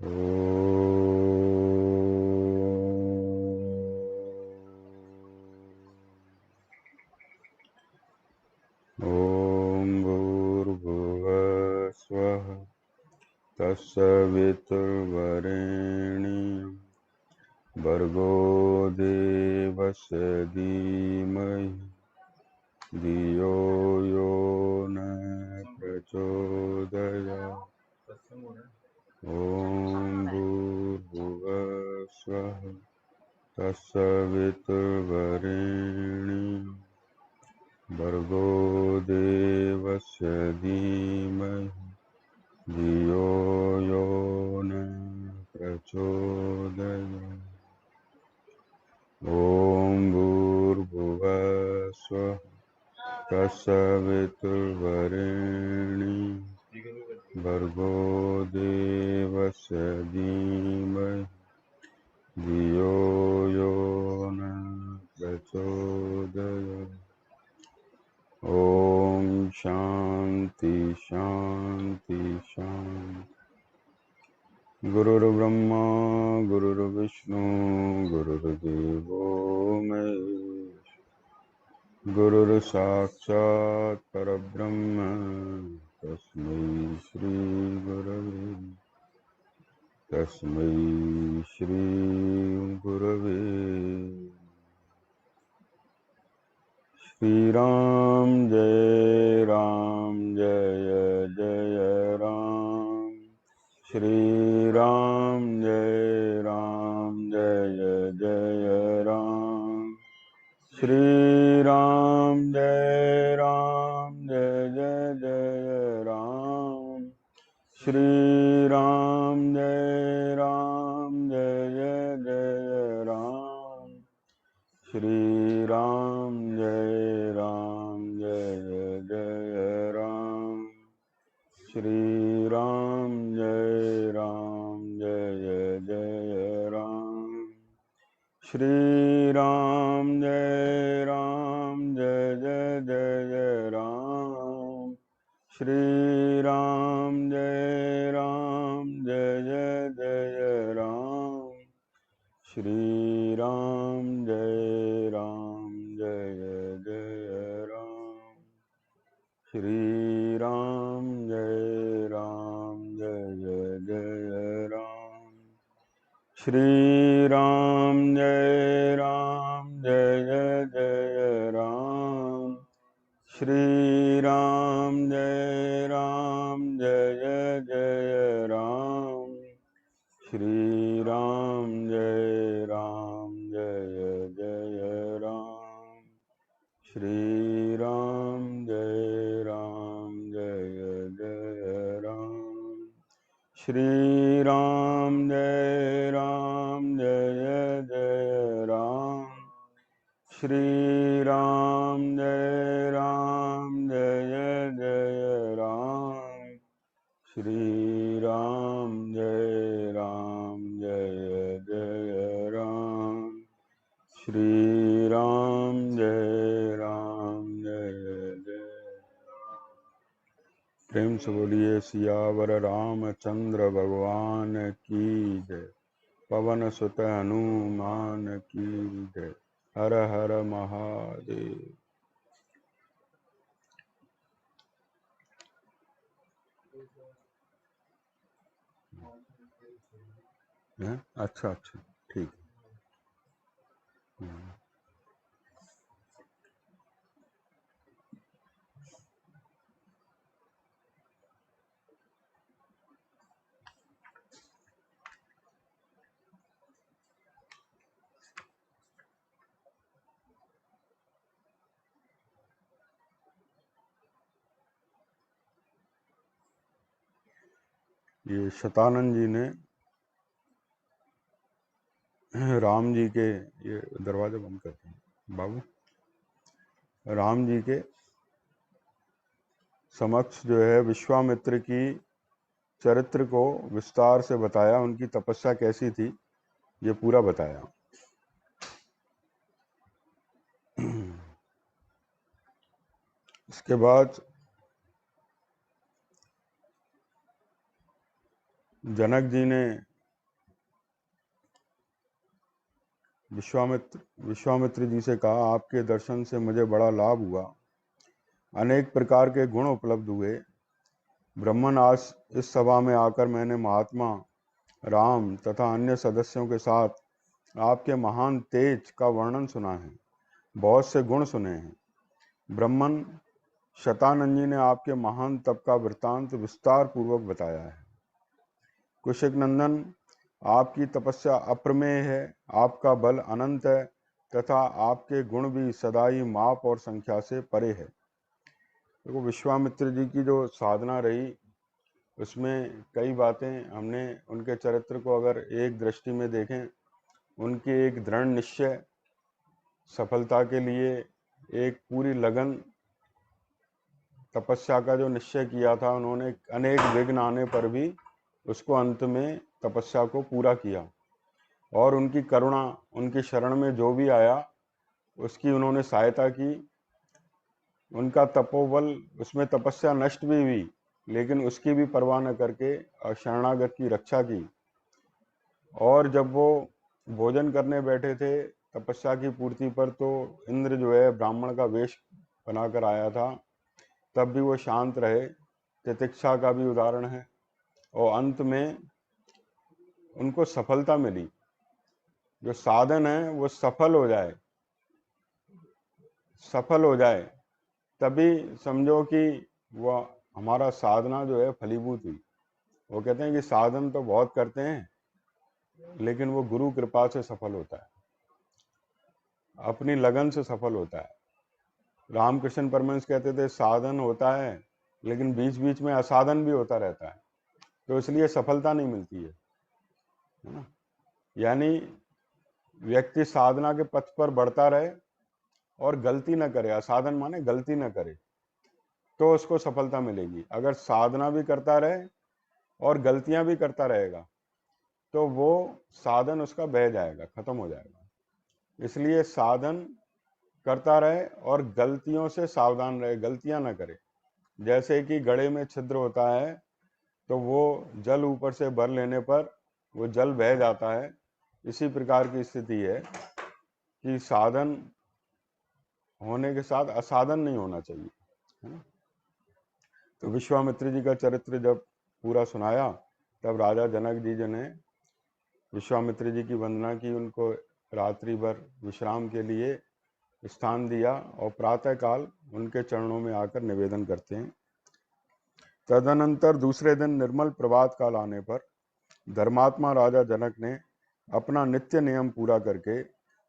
ॐ भूर्भुवः स्वः तत्सवितुर्वरेण्यं भर्गो देवस्य धीमहि धियो यो न प्रचोदयात्। ॐ भूर्भुवः स्वः तत्सवितुर्वरेण्यं भर्गो देवस्य धीमहि धियो यो न प्रचोदयात्। ॐ भूर्भुवः स्वः तत्सवितुर्वरेण्यं भर्गो देवस्य धीमहि धियो यो न प्रचोदयात्। ॐ शान्ति शान्ति शान्ति। गुरुर्ब्रह्मा गुरुर्विष्णु गुरुर्देवो महेश्वरः। गुरुर्साक्षात् परब्रह्म तस्मै श्री गुरवे। श्रीराम जय जय राम। श्रीराम जय जय राम। श्रीराम जय जय राम। श्रीराम जय जय राम। श्रीराम जय जय राम। श्रीराम जय जय राम। श्रीराम जय जय राम। श्रीराम जय जय राम। श्रीराम जय जय राम। श्रीराम जय जय राम। श्रीराम जय जय राम। श्रीराम जय जय राम। श्रीराम जय जय राम। श्रीराम जय जय राम। श्रीराम जय जय राम। श्रीराम जय जय राम। श्रीराम जय जय राम। श्रीराम जय जय। प्रेम से बोलिए सियावर रामचंद्र भगवान की जय। पवन सुत हनुमान की जय। हर हर महादेव। अच्छा अच्छा ठीक है। ये शतानंद जी ने राम जी के, ये दरवाजा बंद करते हैं बाबू, राम जी के समक्ष जो है विश्वामित्र की चरित्र को विस्तार से बताया, उनकी तपस्या कैसी थी ये पूरा बताया। इसके बाद जनक जी ने विश्वामित्र जी से कहा, आपके दर्शन से मुझे बड़ा लाभ हुआ, अनेक प्रकार के गुण उपलब्ध हुए। ब्राह्मण, आज इस सभा में आकर मैंने महात्मा राम तथा अन्य सदस्यों के साथ आपके महान तेज का वर्णन सुना है, बहुत से गुण सुने हैं। ब्राह्मण शतानंद जी ने आपके महान तप का वृत्तांत विस्तार पूर्वक बताया है। कुशिक नंदन, आपकी तपस्या अप्रमेय है, आपका बल अनंत है तथा आपके गुण भी सदा ही माप और संख्या से परे है। देखो, विश्वामित्र जी की जो साधना रही उसमें कई बातें हमने उनके चरित्र को अगर एक दृष्टि में देखें, उनकी एक दृढ़ निश्चय, सफलता के लिए एक पूरी लगन, तपस्या का जो निश्चय किया था उन्होंने, अनेक विघ्न आने पर भी उसको अंत में तपस्या को पूरा किया। और उनकी करुणा, उनकी शरण में जो भी आया उसकी उन्होंने सहायता की। उनका तपोबल, उसमें तपस्या नष्ट भी हुई लेकिन उसकी भी परवाह न करके शरणागत की रक्षा की। और जब वो भोजन करने बैठे थे तपस्या की पूर्ति पर, तो इंद्र जो है ब्राह्मण का वेश बनाकर आया था, तब भी वो शांत रहे। तितिक्षा का भी उदाहरण है। और अंत में उनको सफलता मिली। जो साधन है वो सफल हो जाए तभी समझो कि वह हमारा साधना जो है फलीभूत हुई। वो कहते हैं कि साधन तो बहुत करते हैं लेकिन वो गुरु कृपा से सफल होता है, अपनी लगन से सफल होता है। रामकृष्ण परमहंस कहते थे, साधन होता है लेकिन बीच बीच में असाधन भी होता रहता है, तो इसलिए सफलता नहीं मिलती है ना। यानी व्यक्ति साधना के पथ पर बढ़ता रहे और गलती न करे, असाधन माने गलती न करे, तो उसको सफलता मिलेगी। अगर साधना भी करता रहे और गलतियां भी करता रहेगा तो वो साधन उसका बह जाएगा, खत्म हो जाएगा। इसलिए साधन करता रहे और गलतियों से सावधान रहे, गलतियां ना करे। जैसे कि घड़े में छिद्र होता है तो वो जल ऊपर से भर लेने पर वो जल बह जाता है। इसी प्रकार की स्थिति है कि साधन होने के साथ असाधन नहीं होना चाहिए, है ना। तो विश्वामित्र जी का चरित्र जब पूरा सुनाया तब राजा जनक जी ने विश्वामित्र जी की वंदना की, उनको रात्रि भर विश्राम के लिए स्थान दिया और प्रातःकाल उनके चरणों में आकर निवेदन करते हैं। तदनंतर दूसरे दिन निर्मल प्रभात काल आने पर धर्मात्मा राजा जनक ने अपना नित्य नियम पूरा करके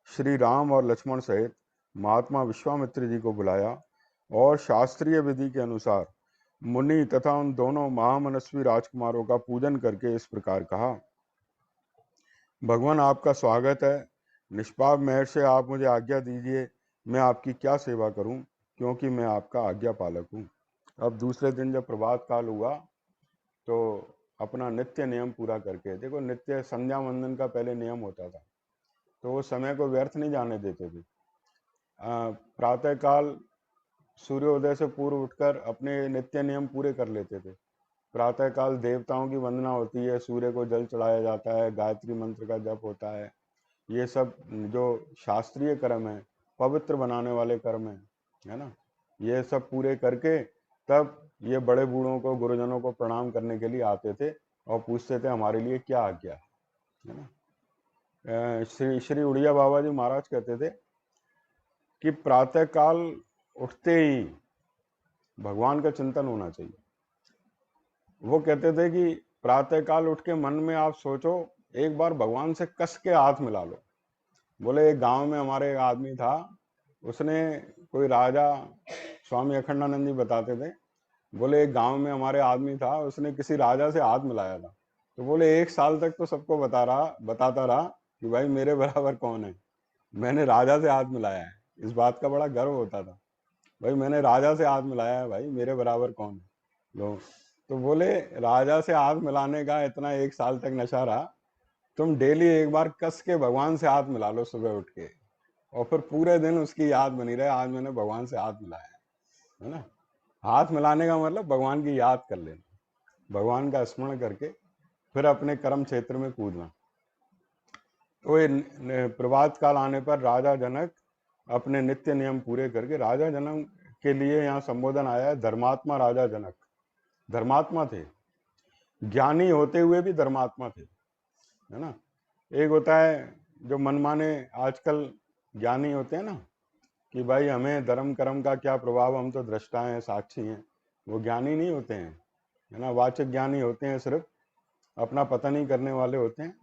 श्री राम और लक्ष्मण सहित महात्मा विश्वामित्र जी को बुलाया और शास्त्रीय विधि के अनुसार मुनि तथा उन दोनों महामनस्वी राजकुमारों का पूजन करके इस प्रकार कहा, भगवान, आपका स्वागत है। निष्पाप महर्षि, आप मुझे आज्ञा दीजिए, मैं आपकी क्या सेवा करूं, क्योंकि मैं आपका आज्ञा पालक हूं। अब दूसरे दिन जब प्रभात काल हुआ तो अपना नित्य नियम पूरा करके, देखो नित्य संध्या वंदन का पहले नियम होता था, तो वो समय को व्यर्थ नहीं जाने देते थे। प्रातःकाल सूर्योदय से पूर्व उठकर अपने नित्य नियम पूरे कर लेते थे। प्रातःकाल देवताओं की वंदना होती है, सूर्य को जल चढ़ाया जाता है, गायत्री मंत्र का जप होता है। ये सब जो शास्त्रीय कर्म है, पवित्र बनाने वाले कर्म है ना, ये सब पूरे करके तब ये बड़े बूढ़ों को, गुरुजनों को प्रणाम करने के लिए आते थे और पूछते थे हमारे लिए क्या आज्ञा है ना। श्री श्री उड़िया बाबा जी महाराज कहते थे कि प्रातःकाल उठते ही भगवान का चिंतन होना चाहिए। वो कहते थे कि प्रातःकाल उठ के मन में आप सोचो, एक बार भगवान से कस के हाथ मिला लो। बोले, एक गांव में हमारे एक आदमी था, उसने, कोई राजा, स्वामी अखंडानंद जी बताते थे, बोले एक गांव में हमारे आदमी था, उसने किसी राजा से हाथ मिलाया था। तो बोले 1 साल तक तो सबको बताता रहा कि भाई मेरे बराबर कौन है, मैंने राजा से हाथ मिलाया है। इस बात का बड़ा गर्व होता था, भाई मैंने राजा से हाथ मिलाया है, भाई मेरे बराबर कौन है लोग। तो बोले राजा से हाथ मिलाने का इतना 1 साल तक नशा रहा, तुम डेली एक बार कस के भगवान से हाथ मिला लो सुबह उठ के, और फिर पूरे दिन उसकी याद बनी रहे, आज मैंने भगवान से हाथ मिलाया है ना। हाथ मिलाने का मतलब भगवान की याद कर लेना, भगवान का स्मरण करके फिर अपने कर्म क्षेत्र में कूदना। तो ये प्रभात काल आने पर राजा जनक अपने नित्य नियम पूरे करके, राजा जनक के लिए यहाँ संबोधन आया है धर्मात्मा राजा जनक। धर्मात्मा थे, ज्ञानी होते हुए भी धर्मात्मा थे, है ना। एक होता है जो मनमाने आजकल ज्ञानी होते हैं ना, कि भाई हमें धर्म कर्म का क्या प्रभाव, हम तो दृष्टा हैं, साक्षी हैं। वो ज्ञानी नहीं होते हैं, है ना। वाचक ज्ञानी होते हैं, सिर्फ अपना पता नहीं करने वाले होते हैं।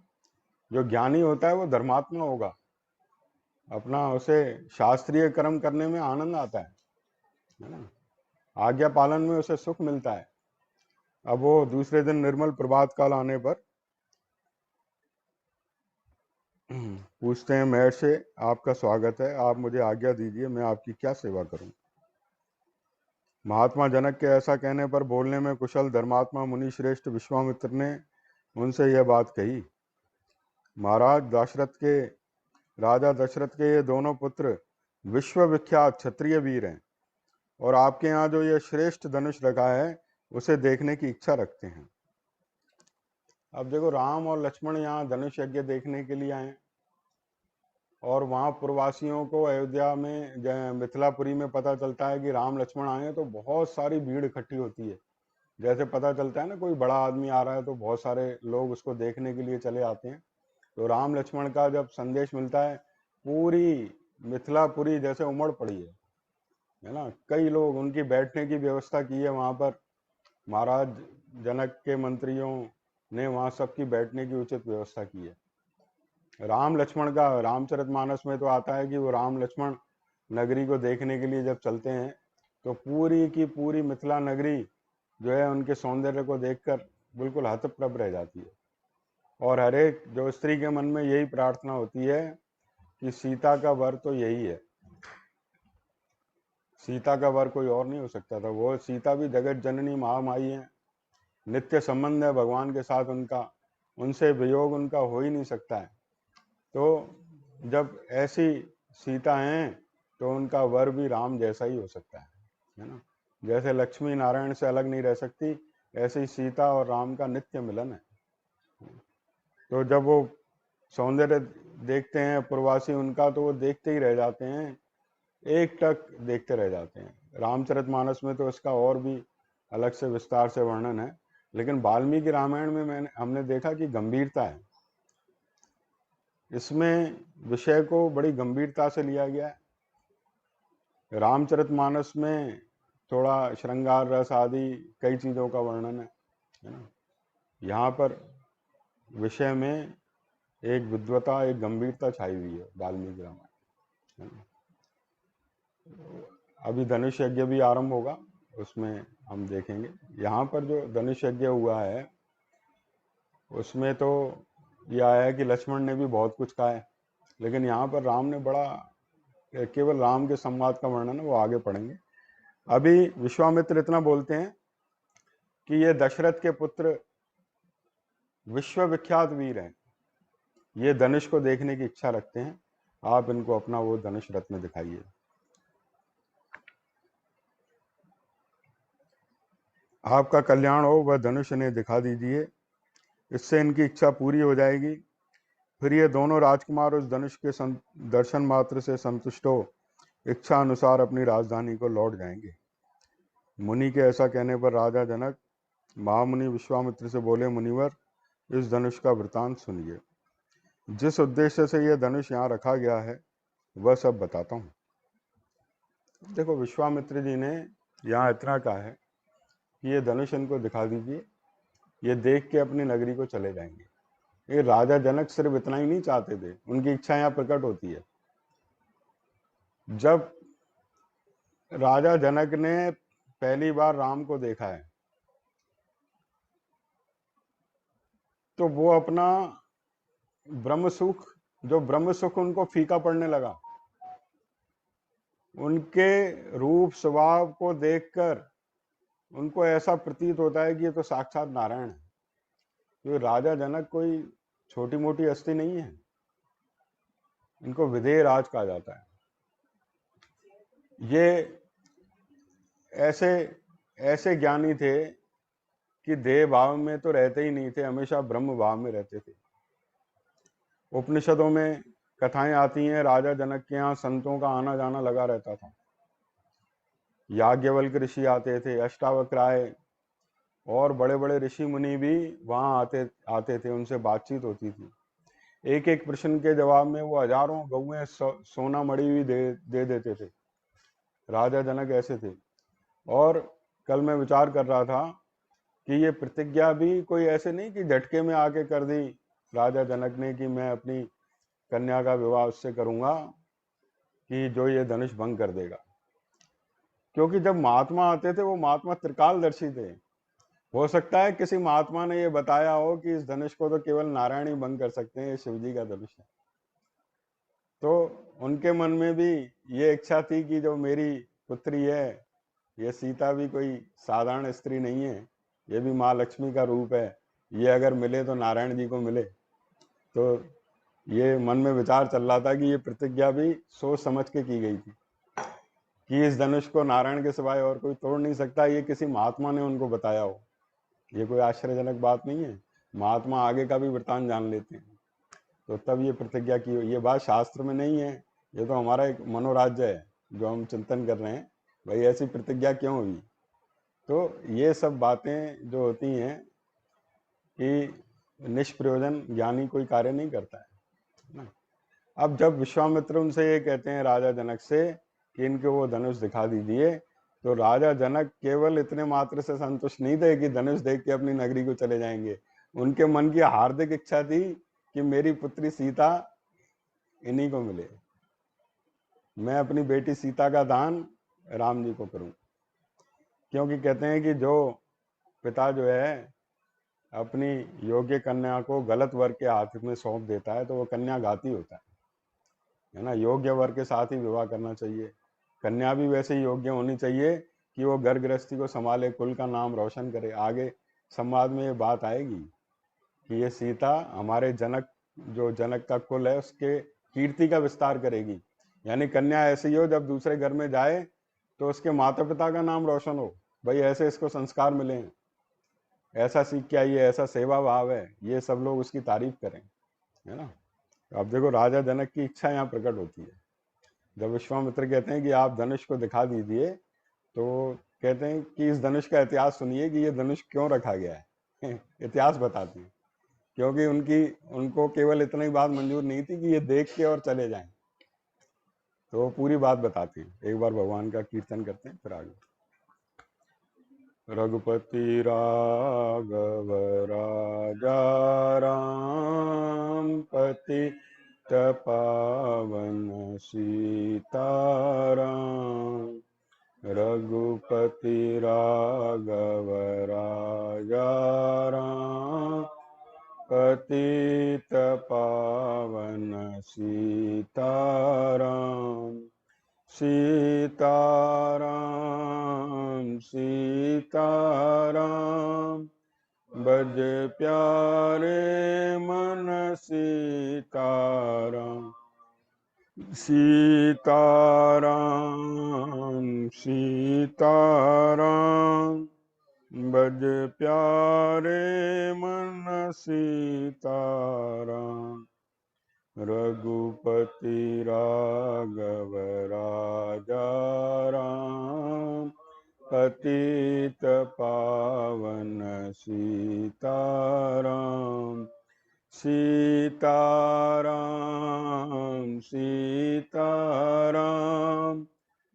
जो ज्ञानी होता है वो धर्मात्मा होगा, अपना उसे शास्त्रीय कर्म करने में आनंद आता है ना। आज्ञा पालन में उसे सुख मिलता है। अब वो दूसरे दिन निर्मल प्रभात काल आने पर पूछते हैं, महर्षि आपका स्वागत है, आप मुझे आज्ञा दीजिए, मैं आपकी क्या सेवा करूं। महात्मा जनक के ऐसा कहने पर बोलने में कुशल धर्मात्मा मुनि श्रेष्ठ विश्वामित्र ने उनसे यह बात कही, महाराज राजा दशरथ के ये दोनों पुत्र विश्वविख्यात क्षत्रिय वीर हैं और आपके यहाँ जो ये श्रेष्ठ धनुष रखा है उसे देखने की इच्छा रखते हैं। अब देखो, राम और लक्ष्मण यहाँ धनुष यज्ञ देखने के लिए आए, और वहाँ प्रवासियों को अयोध्या में मिथिलापुरी में पता चलता है कि राम लक्ष्मण आए हैं, तो बहुत सारी भीड़ इकट्ठी होती है। जैसे पता चलता है ना, कोई बड़ा आदमी आ रहा है तो बहुत सारे लोग उसको देखने के लिए चले आते हैं। तो राम लक्ष्मण का जब संदेश मिलता है, पूरी मिथिलापुरी जैसे उमड़ पड़ी है ना। कई लोग, उनकी बैठने की व्यवस्था की है वहाँ पर, महाराज जनक के मंत्रियों ने वहाँ सबकी बैठने की उचित व्यवस्था की है। राम लक्ष्मण का रामचरितमानस में तो आता है कि वो राम लक्ष्मण नगरी को देखने के लिए जब चलते हैं तो पूरी की पूरी मिथिला नगरी जो है उनके सौंदर्य को देखकर बिल्कुल हतप्रभ रह जाती है। और हर एक जो स्त्री के मन में यही प्रार्थना होती है कि सीता का वर तो यही है, सीता का वर कोई और नहीं हो सकता था। वो सीता भी जगत जननी महामाई है, नित्य संबंध है भगवान के साथ उनका, उनसे वियोग उनका हो ही नहीं सकता है। तो जब ऐसी सीता हैं तो उनका वर भी राम जैसा ही हो सकता है ना। जैसे लक्ष्मी नारायण से अलग नहीं रह सकती, ऐसे ही सीता और राम का नित्य मिलन है। तो जब वो सौंदर्य देखते हैं प्रवासी उनका, तो वो देखते ही रह जाते हैं, एक टक देखते रह जाते हैं। रामचरितमानस में तो इसका और भी अलग से विस्तार से वर्णन है, लेकिन वाल्मीकि रामायण में हमने देखा कि गंभीरता है, इसमें विषय को बड़ी गंभीरता से लिया गया है। रामचरितमानस में थोड़ा श्रृंगार रस आदि कई चीज़ों का वर्णन है ना। यहाँ पर विषय में एक विद्वता, एक गंभीरता छाई हुई है वाल्मीकि रामायण, है ना। अभी धनुष यज्ञ भी आरंभ होगा, उसमें हम देखेंगे। यहाँ पर जो धनुष यज्ञ हुआ है उसमें तो यह आया है कि लक्ष्मण ने भी बहुत कुछ कहा है, लेकिन यहाँ पर राम ने बड़ा, केवल राम के संवाद का वर्णन है, वो आगे पढ़ेंगे। अभी विश्वामित्र इतना बोलते हैं कि ये दशरथ के पुत्र विश्वविख्यात वीर हैं, ये धनुष को देखने की इच्छा रखते हैं, आप इनको अपना वो धनुष रत्न दिखाइए। आपका कल्याण हो, वह धनुष इन्हें दिखा दीजिए, इससे इनकी इच्छा पूरी हो जाएगी। फिर ये दोनों राजकुमार उस धनुष के दर्शन मात्र से संतुष्ट हो इच्छा अनुसार अपनी राजधानी को लौट जाएंगे। मुनि के ऐसा कहने पर राजा जनक महामुनि विश्वामित्र से बोले, मुनिवर इस धनुष का वृतांत सुनिए। जिस उद्देश्य से यह धनुष यहाँ रखा गया है वह सब बताता हूँ। देखो, विश्वामित्र जी ने यहाँ इतना कहा है कि ये धनुष इनको दिखा दीजिए, ये देख के अपनी नगरी को चले जाएंगे। ये राजा जनक सिर्फ इतना ही नहीं चाहते थे, उनकी इच्छा यहाँ प्रकट होती है। जब राजा जनक ने पहली बार राम को देखा है तो वो अपना ब्रह्म सुख उनको फीका पड़ने लगा। उनके रूप स्वभाव को देखकर उनको ऐसा प्रतीत होता है कि ये तो साक्षात नारायण है। तो राजा जनक कोई छोटी मोटी हस्ती नहीं है, इनको विदेह राज कहा जाता है। ये ऐसे ऐसे ज्ञानी थे कि देह भाव में तो रहते ही नहीं थे, हमेशा ब्रह्म भाव में रहते थे। उपनिषदों में कथाएं आती हैं, राजा जनक के यहाँ संतों का आना जाना लगा रहता था। याज्ञवल्क्य ऋषि आते थे, अष्टावक्र आए, और बड़े बड़े ऋषि मुनि भी वहां आते थे, उनसे बातचीत होती थी। एक एक प्रश्न के जवाब में वो हजारों गौएं सोना मड़ी हुई दे देते थे। राजा जनक ऐसे थे। और कल मैं विचार कर रहा था कि ये प्रतिज्ञा भी कोई ऐसे नहीं कि झटके में आके कर दी राजा जनक ने कि मैं अपनी कन्या का विवाह उससे करूंगा कि जो ये धनुष भंग कर देगा। क्योंकि जब महात्मा आते थे वो महात्मा त्रिकालदर्शी थे। हो सकता है किसी महात्मा ने ये बताया हो कि इस धनुष को तो केवल नारायण ही भंग कर सकते हैं, ये शिव जी का धनुष है। तो उनके मन में भी ये इच्छा थी कि जो मेरी पुत्री है, ये सीता भी कोई साधारण स्त्री नहीं है, ये भी माँ लक्ष्मी का रूप है, ये अगर मिले तो नारायण जी को मिले। तो ये मन में विचार चल रहा था कि ये प्रतिज्ञा भी सोच समझ के की गई थी कि इस धनुष को नारायण के सिवाय और कोई तोड़ नहीं सकता। ये किसी महात्मा ने उनको बताया हो, ये कोई आश्चर्यजनक बात नहीं है। महात्मा आगे का भी वृत्तांत जान लेते हैं। तो तब ये प्रतिज्ञा की हो। ये बात शास्त्र में नहीं है, ये तो हमारा एक मनोराज्य है जो हम चिंतन कर रहे हैं, भाई ऐसी प्रतिज्ञा क्यों हुई। तो ये सब बातें जो होती हैं कि निष्प्रयोजन ज्ञानी कोई कार्य नहीं करता है ना। अब जब विश्वामित्र उनसे ये कहते हैं राजा जनक से कि इनके वो धनुष दिखा दीजिए, तो राजा जनक केवल इतने मात्र से संतुष्ट नहीं थे कि धनुष देख के अपनी नगरी को चले जाएंगे। उनके मन की हार्दिक इच्छा थी कि मेरी पुत्री सीता इन्हीं को मिले, मैं अपनी बेटी सीता का दान राम जी को करूं। क्योंकि कहते हैं कि जो पिता जो है अपनी योग्य कन्या को गलत वर के हाथ में सौंप देता है तो वो कन्या घाती होता है ना। योग्य वर के साथ ही विवाह करना चाहिए। कन्या भी वैसे ही योग्य होनी चाहिए कि वो घर गृहस्थी को संभाले, कुल का नाम रोशन करे। आगे संवाद में ये बात आएगी कि ये सीता हमारे जनक, जो जनक का कुल है, उसके कीर्ति का विस्तार करेगी। यानी कन्या ऐसी हो जब दूसरे घर में जाए तो उसके माता पिता का नाम रोशन हो, भाई ऐसे इसको संस्कार मिले, ऐसा सीख के आई है, ऐसा सेवा भाव है, ये सब लोग उसकी तारीफ करें, है ना। अब देखो राजा जनक की इच्छा यहाँ प्रकट होती है। जब विश्वामित्र कहते हैं कि आप धनुष को दिखा दीजिए, तो कहते हैं कि इस धनुष का इतिहास सुनिए कि ये धनुष क्यों रखा गया है। इतिहास बताते हैं। क्योंकि उनको केवल इतना ही बात मंजूर नहीं थी कि ये देख के और चले जाएं, तो वो पूरी बात बताते हैं। एक बार भगवान का कीर्तन करते हैं फिर आगे। रघुपति राघव राजा राम, पतित पावन सीताराम। रघुपति राघव राजा राम, पतित पावन सीताराम। सीताराम सीताराम, बज प्यारे मन सीताराम। सीताराम सीताराम, बज प्यारे मन सीताराम। रघुपति राघव राजा राम, पतित पावन सीताराम। सीताराम सीताराम,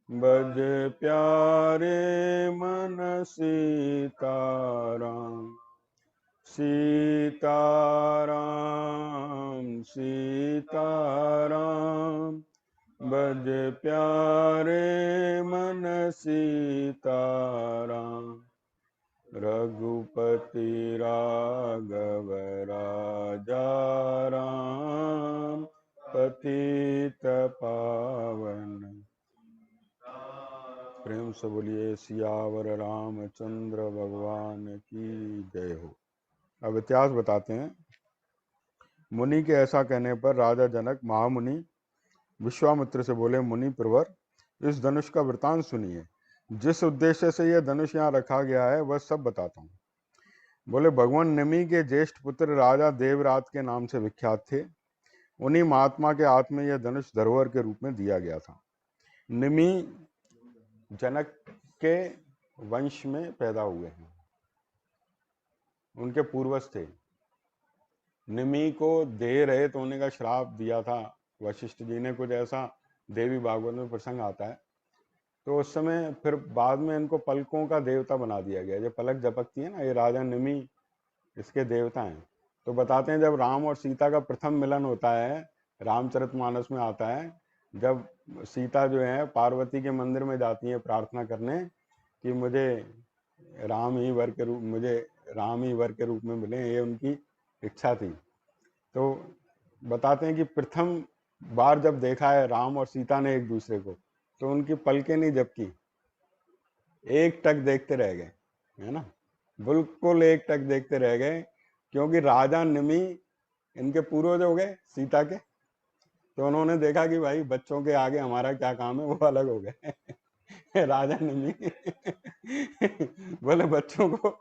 बज प्यारे मन सीताराम। सीताराम सीताराम, बज प्यारे मन सीताराम। रघुपति राघव राजा राम, पतित पावन। प्रेम से बोलिए सियावर रामचंद्र भगवान की जय हो। अब इतिहास बताते हैं। मुनि के ऐसा कहने पर राजा जनक महामुनि विश्वामित्र से बोले, मुनि प्रवर, इस धनुष का वृतांत सुनिए। जिस उद्देश्य से यह धनुष यहाँ रखा गया है वह सब बताता हूँ। बोले, भगवान निमि के ज्येष्ठ पुत्र राजा देवरात के नाम से विख्यात थे। उन्हीं महात्मा के हाथ में यह धनुष धरोहर के रूप में दिया गया था। निमि जनक के वंश में पैदा हुए हैं, उनके पूर्वज थे। निमि को देह रहित होने का श्राप दिया था वशिष्ठ जी ने, कुछ ऐसा देवी भागवत में प्रसंग आता है। तो उस समय फिर बाद में इनको पलकों का देवता बना दिया गया। जो पलक झपकती है ना, ये राजा निमि इसके देवता हैं। तो बताते हैं जब राम और सीता का प्रथम मिलन होता है, रामचरितमानस में आता है, जब सीता जो है पार्वती के मंदिर में जाती है प्रार्थना करने कि मुझे राम ही वर के रूप में मिले, ये उनकी इच्छा थी। तो बताते हैं कि प्रथम बार जब देखा है राम और सीता ने एक दूसरे को, तो उनकी पलकें नहीं झपकी, एक टक देखते रह गए, है ना, बिल्कुल एक टक देखते रह गए, क्योंकि राजा निमि इनके पूर्वज हो गए सीता के। तो उन्होंने देखा कि भाई बच्चों के आगे हमारा क्या काम है, वो अलग हो गए। राजा निमि बोले बच्चों को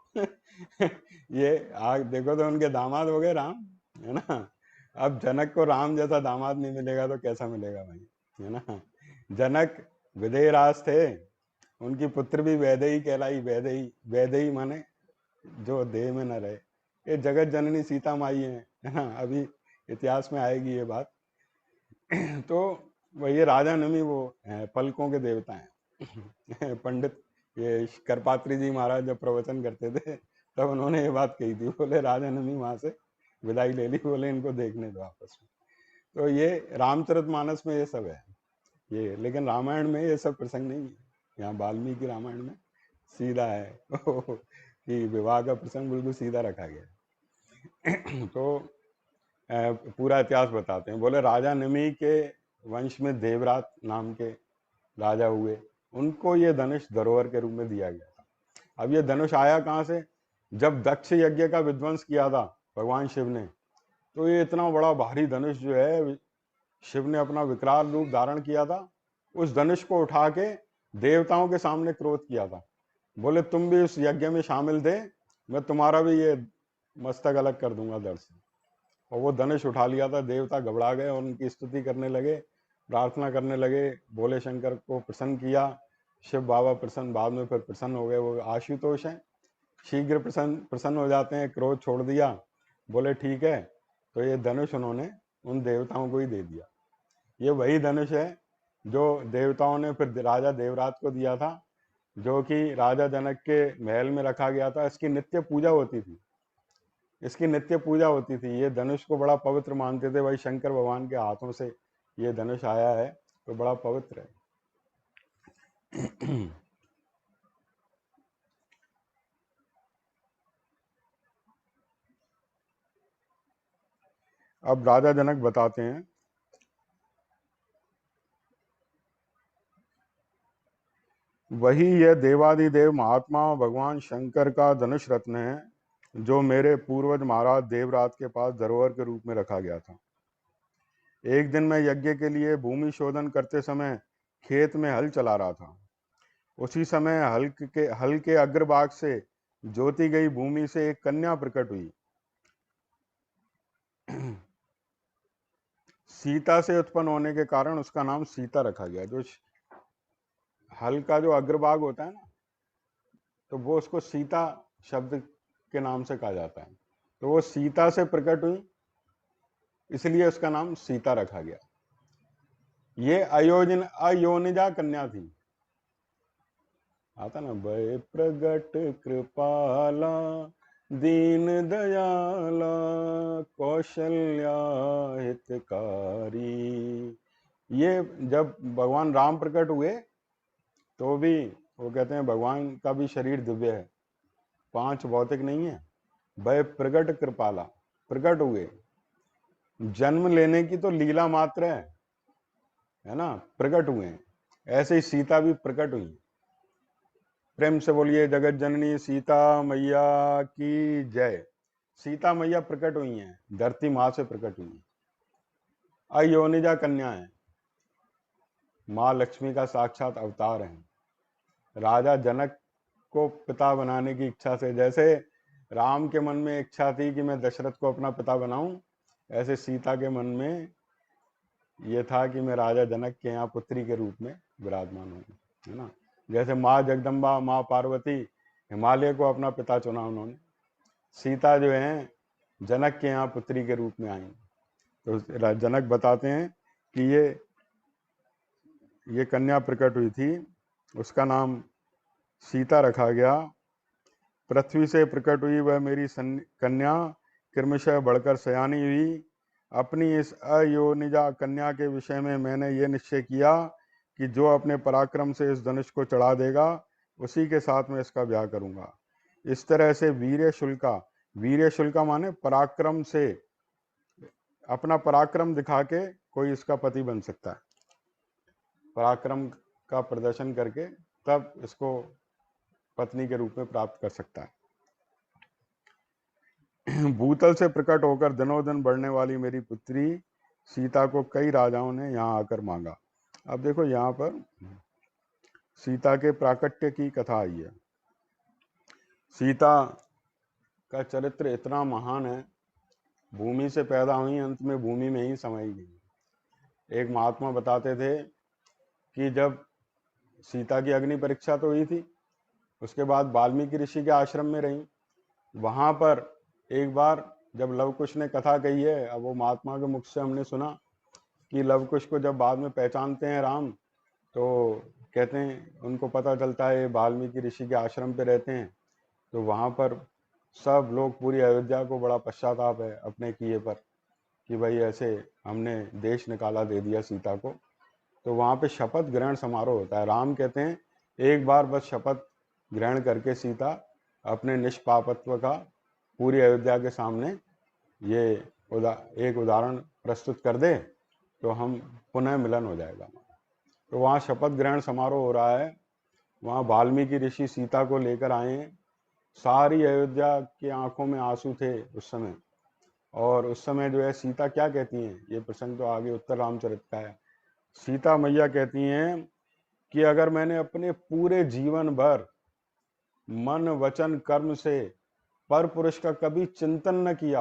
ये आग देखो, तो उनके दामाद हो गए राम, है ना। अब जनक को राम जैसा दामाद नहीं मिलेगा तो कैसा मिलेगा भाई, है ना। जनक विदेहराज थे, उनकी पुत्र भी वैदेही कहलाई। वैदेही माने जो देह में न रहे। ये जगत जननी सीता माई है ना, अभी इतिहास में आएगी ये बात। तो वही राजा नमी वो पलकों के देवता हैं। पंडित ये करपात्री जी महाराज जब प्रवचन करते थे तब उन्होंने ये बात कही थी, बोले राजा नमी वहां से विदाई ले ली, बोले इनको देखने दो आपस में। तो ये रामचरितमानस में ये सब है ये, लेकिन रामायण में ये सब प्रसंग नहीं है। यहाँ वाल्मीकि रामायण में सीधा है कि विवाह का प्रसंग बिल्कुल सीधा रखा गया। तो पूरा इतिहास बताते हैं। बोले राजा निमि के वंश में देवरात नाम के राजा हुए, उनको ये धनुष धरोहर के रूप में दिया गया था। अब ये धनुष आया कहाँ से? जब दक्ष यज्ञ का विध्वंस किया था भगवान शिव ने, तो ये इतना बड़ा भारी धनुष जो है शिव ने अपना विकराल रूप धारण किया था। उस धनुष को उठा के देवताओं के सामने क्रोध किया था, बोले तुम भी उस यज्ञ में शामिल थे, मैं तुम्हारा भी ये मस्तक अलग कर दूंगा धड़ से। और वो धनुष उठा लिया था। देवता घबरा गए और उनकी स्तुति करने लगे, प्रार्थना करने लगे, बोले शंकर को प्रसन्न किया। शिव बाबा प्रसन्न, बाद में फिर प्रसन्न हो गए। वो आशुतोष हैं, शीघ्र प्रसन्न हो जाते हैं। क्रोध छोड़ दिया, बोले ठीक है। तो ये धनुष उन्होंने उन देवताओं को ही दे दिया। ये वही धनुष है जो देवताओं ने फिर राजा देवरात को दिया था, जो कि राजा जनक के महल में रखा गया था। इसकी नित्य पूजा होती थी, इसकी नित्य पूजा होती थी। ये धनुष को बड़ा पवित्र मानते थे भाई, शंकर भगवान के हाथों से ये धनुष आया है तो बड़ा पवित्र है। अब राजा जनक बताते हैं, वही यह देवादिदेव महात्मा भगवान शंकर का धनुष रत्न है, जो मेरे पूर्वज महाराज देवरात के पास धरोहर के रूप में रखा गया था। एक दिन मैं यज्ञ के लिए भूमि शोधन करते समय खेत में हल चला रहा था। उसी समय हल के अग्रभाग से जोती गई भूमि से एक कन्या प्रकट हुई। सीता से उत्पन्न होने के कारण उसका नाम सीता रखा गया। जो हल का जो अग्रभाग होता है ना, तो वो उसको सीता शब्द के नाम से कहा जाता है। तो वो सीता से प्रकट हुई, इसलिए उसका नाम सीता रखा गया। ये अयोनिजा कन्या थी। आता ना, भय प्रगट कृपाला दीन दयाला कौशल्या हितकारी। ये जब भगवान राम प्रकट हुए तो भी वो कहते हैं भगवान का भी शरीर दिव्य है, 5 भौतिक नहीं है। भय प्रगट कृपाला, प्रकट हुए। जन्म लेने की तो लीला मात्र है ना, प्रकट हुए। ऐसे ही सीता भी प्रकट हुई। प्रेम से बोलिए जगत जननी सीता मैया की जय। सीता मैया प्रकट हुई हैं, धरती माँ से प्रकट हुई हैं। अयोनिजा कन्या है, माँ लक्ष्मी का साक्षात अवतार है। राजा जनक को पिता बनाने की इच्छा से, जैसे राम के मन में इच्छा थी कि मैं दशरथ को अपना पिता बनाऊं, ऐसे सीता के मन में ये था कि मैं राजा जनक के यहाँ पुत्री के रूप में विराजमान हूँ, है ना। जैसे माँ जगदम्बा, माँ पार्वती, हिमालय को अपना पिता चुना उन्होंने, सीता जो है जनक के यहाँ पुत्री के रूप में आई। तो जनक बताते हैं कि ये कन्या प्रकट हुई थी, उसका नाम सीता रखा गया। पृथ्वी से प्रकट हुई वह मेरी कन्या, क्रमशः बढ़कर सयानी हुई। अपनी इस अयोनिजा कन्या के विषय में मैंने ये निश्चय किया कि जो अपने पराक्रम से इस धनुष को चढ़ा देगा उसी के साथ मैं इसका ब्याह करूंगा। इस तरह से वीर्य शुल्का माने पराक्रम से, अपना पराक्रम दिखा के कोई इसका पति बन सकता है, पराक्रम का प्रदर्शन करके तब इसको पत्नी के रूप में प्राप्त कर सकता है। भूतल से प्रकट होकर दिनों दिन बढ़ने वाली मेरी पुत्री सीता को कई राजाओं ने यहाँ आकर मांगा। अब देखो यहाँ पर सीता के प्राकट्य की कथा आई है। सीता का चरित्र इतना महान है, भूमि से पैदा हुई, अंत में भूमि में ही समाई गई। एक महात्मा बताते थे कि जब सीता की अग्नि परीक्षा तो हुई थी, उसके बाद वाल्मीकि ऋषि के आश्रम में रही। वहां पर एक बार जब लव कुश ने कथा कही है, अब वो महात्मा के मुख से हमने सुना कि लव कुश को जब बाद में पहचानते हैं राम, तो कहते हैं उनको पता चलता है वाल्मीकि ऋषि के आश्रम पे रहते हैं। तो वहां पर सब लोग, पूरी अयोध्या को बड़ा पश्चाताप है अपने किए पर कि भाई ऐसे हमने देश निकाला, दे दिया सीता को। तो वहां पे शपथ ग्रहण समारोह होता है। राम कहते हैं एक बार बस शपथ ग्रहण करके सीता अपने निष्पापत्व का पूरी अयोध्या के सामने ये एक उदाहरण प्रस्तुत कर दे तो हम पुनः मिलन हो जाएगा। तो वहाँ शपथ ग्रहण समारोह हो रहा है, वहाँ वाल्मीकि ऋषि सीता को लेकर आए हैं। सारी अयोध्या की आंखों में आंसू थे उस समय। और उस समय जो है सीता क्या कहती हैं, ये प्रसंग तो आगे उत्तर रामचरित का है। सीता मैया कहती हैं कि अगर मैंने अपने पूरे जीवन भर मन वचन कर्म से पर पुरुष का कभी चिंतन न किया